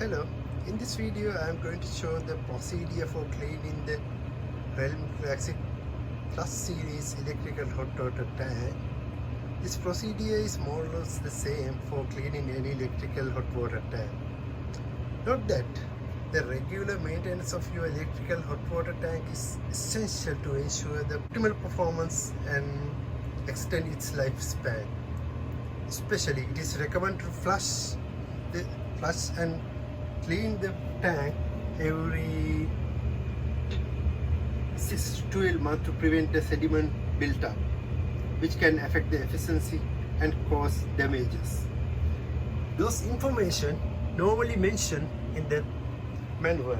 Hello, in this video I am going to show the procedure for cleaning the Rheem Classic Plus Series electrical hot water tank. This procedure is more or less the same for cleaning any electrical hot water tank. Note that the regular maintenance of your electrical hot water tank is essential to ensure the optimal performance and extend its lifespan. Especially, it is recommended to flush and clean the tank every 6 to 12 months to prevent the sediment buildup, which can affect the efficiency and cause damages. Those information normally mentioned in the manual.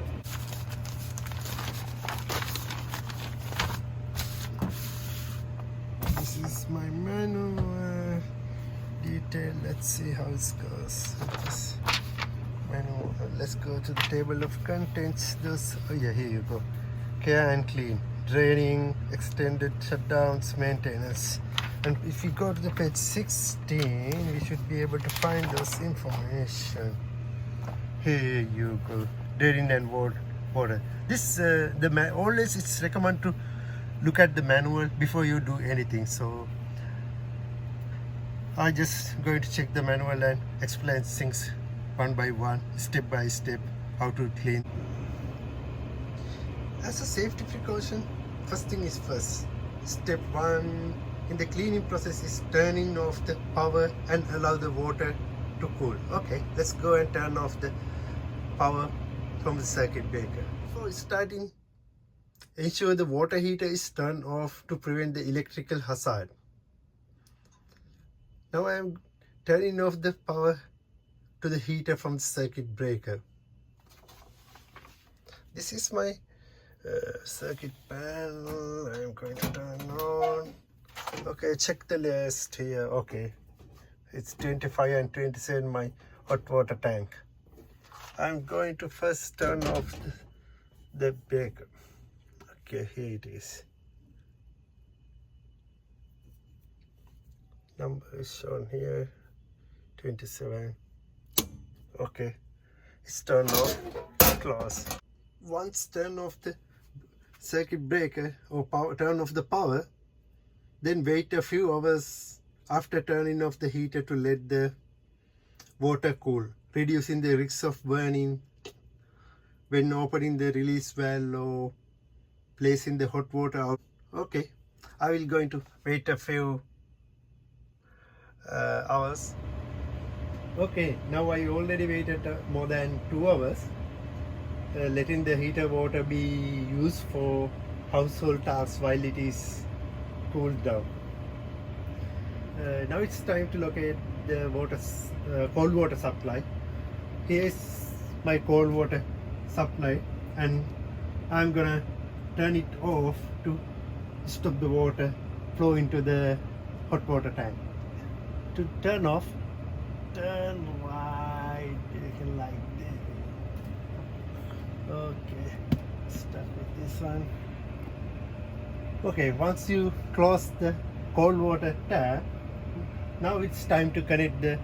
This is my manual detail. Let's see how it goes. Manual. Let's go to the table of contents. Here you go. Care and clean, draining, extended shutdowns, maintenance. And if we go to the page 16, we should be able to find those information. Here you go. Draining and water. This always it's recommended to look at the manual before you do anything. So I just going to check the manual and explain things one by one, step by step, how to clean. As a safety precaution, first thing is first. Step 1 in the cleaning process is turning off the power and allow the water to cool. Okay, let's go and turn off the power from the circuit breaker. Before starting, ensure the water heater is turned off to prevent the electrical hazard. Now I am turning off the power to the heater from the circuit breaker. This is my circuit panel. I am going to turn on. Okay, check the list here. Okay, it's 25 and 27 my hot water tank. I'm going to first turn off the breaker. Okay, here it is. Number is shown here, 27. Okay, it's turned off, close. Once turn off the circuit breaker or turn off the power, then wait a few hours after turning off the heater to let the water cool, reducing the risk of burning when opening the release valve or placing the hot water out. Okay, I will going to wait a few hours. Okay, now I already waited more than 2 hours, letting the heater water be used for household tasks while it is cooled down. Now it's time to locate the cold water supply. Here is my cold water supply, and I'm gonna turn it off to stop the water flow into the hot water tank. To turn off, turn right like this. Okay, start with this one. Okay, once you close the cold water tap, now it's time to connect the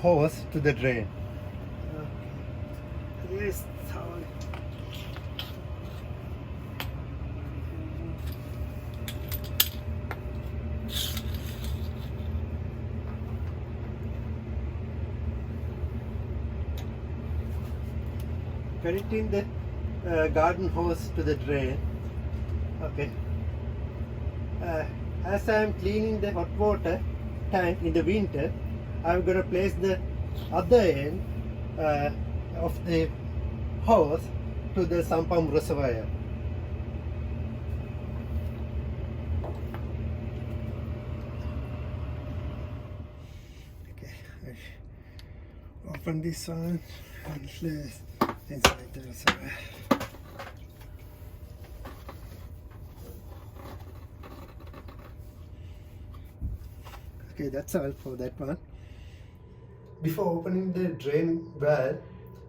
hose to the drain. Okay, here's how connecting the garden hose to the drain. Okay. As I am cleaning the hot water tank in the winter, I'm going to place the other end of the hose to the sump pump reservoir. Okay, I open this one and place inside the reservoir. Okay, that's all for that one. Before opening the drain valve,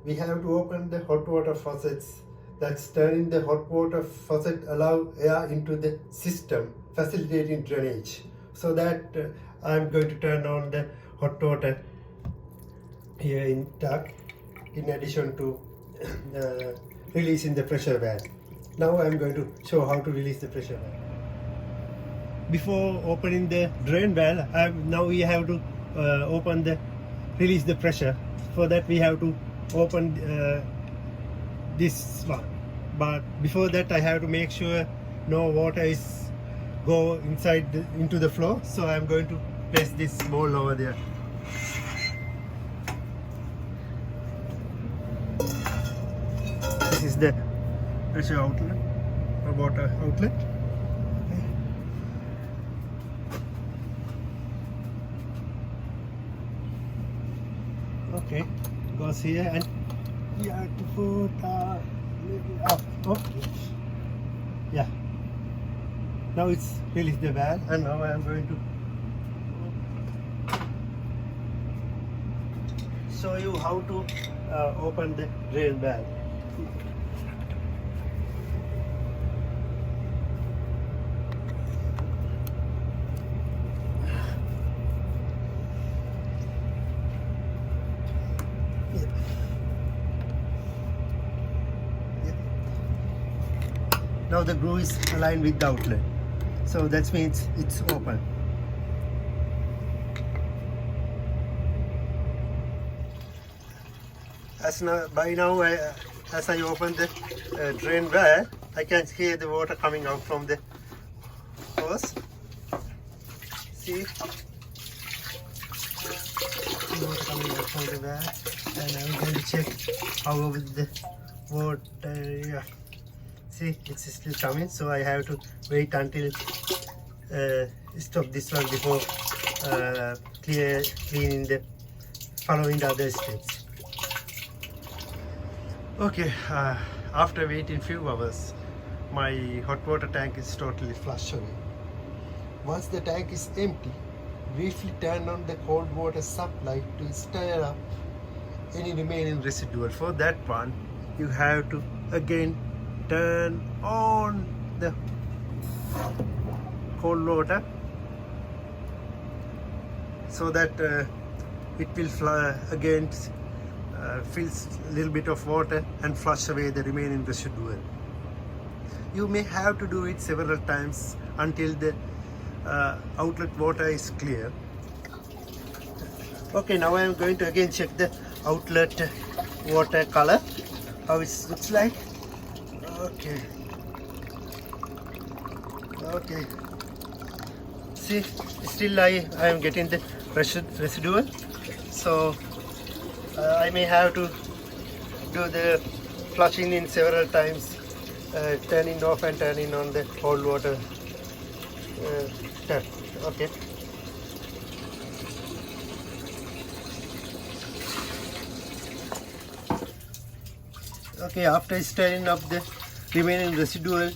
we have to open the hot water faucets. That's turning the hot water faucet allow air into the system, facilitating drainage. So that I'm going to turn on the hot water here in tap. in addition to releasing the pressure valve. Now I am going to show how to release the pressure valve. Before opening the drain valve, now we have to release the pressure. For that we have to open this one. But before that I have to make sure no water is go into the flow. So I am going to place this bowl over there. This is the pressure outlet or water outlet. Okay, goes here and we have to put up. Okay. Yeah. Now it's released the valve, and now I am going to show you how to open the drain valve. Now the groove is aligned with the outlet, so that means it's open. As I open the drain valve, I can hear the water coming out from the hose. See, the water coming out from the valve, and I'm going to check how the water. Yeah. See, it's still coming, so I have to wait until stop this one before cleaning following the other steps. Okay, after waiting few hours, my hot water tank is totally flushed away. Once the tank is empty, briefly turn on the cold water supply to stir up any remaining residual. For that one, you have to again turn on the cold water so that it will fills a little bit of water and flush away the remaining residual. You may have to do it several times until the outlet water is clear. Okay, now I am going to again check the outlet water color, how it looks like. Okay. See, still I am getting the residual, so I may have to do the flushing in several times, turning off and turning on the cold water tap. Okay. Okay, after stirring up the remaining residual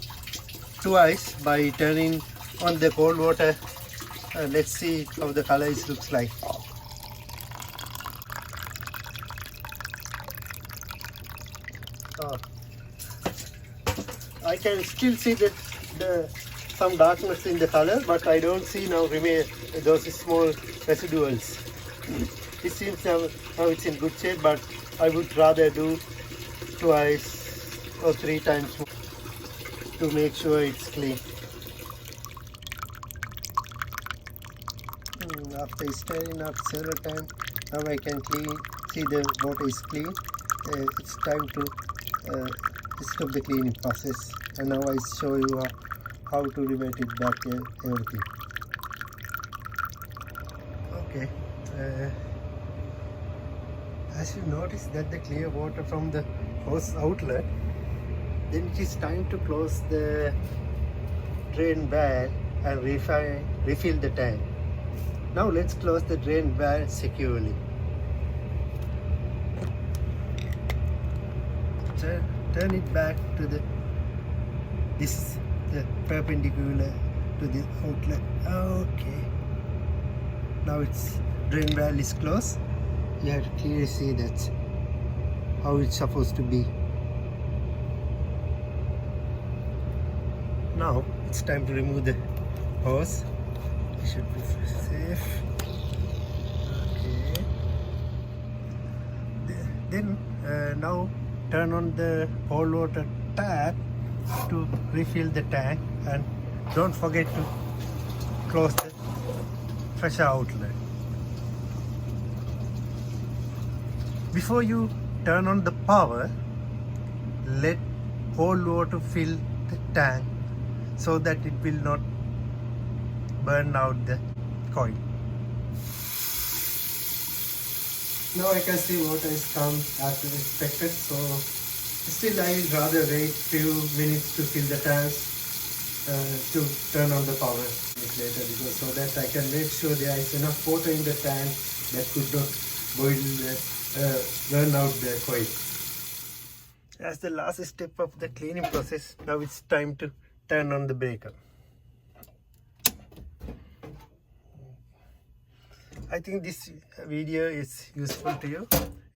twice by turning on the cold water, let's see how the color looks like. I can still see some darkness in the color, but I don't see now those small residuals. It seems now it's in good shape, but I would rather do twice or 3 times more to make sure it's clean. After stirring up several times, now I can see the water is clean. It's time to stop the cleaning process, and now I show you how to remove it back everything. Okay, as you notice that the clear water from the hose outlet, then it is time to close the drain valve and refill the tank. Now let's close the drain valve securely. Turn it back to the perpendicular to the outlet. Okay. Now its drain valve is closed. You have to clearly see that how it's supposed to be. Now it's time to remove the hose. It should be safe. Okay. Then now turn on the cold water tap to refill the tank, and don't forget to close the pressure outlet. Before you turn on the power, let cold water fill the tank so that it will not burn out the coil. Now I can see water is come as expected, so still I will rather wait few minutes to fill the tanks to turn on the power later, because so that I can make sure there is enough water in the tank that could not burn out the coil. As the last step of the cleaning process, now it's time to turn on the breaker. I think this video is useful to you.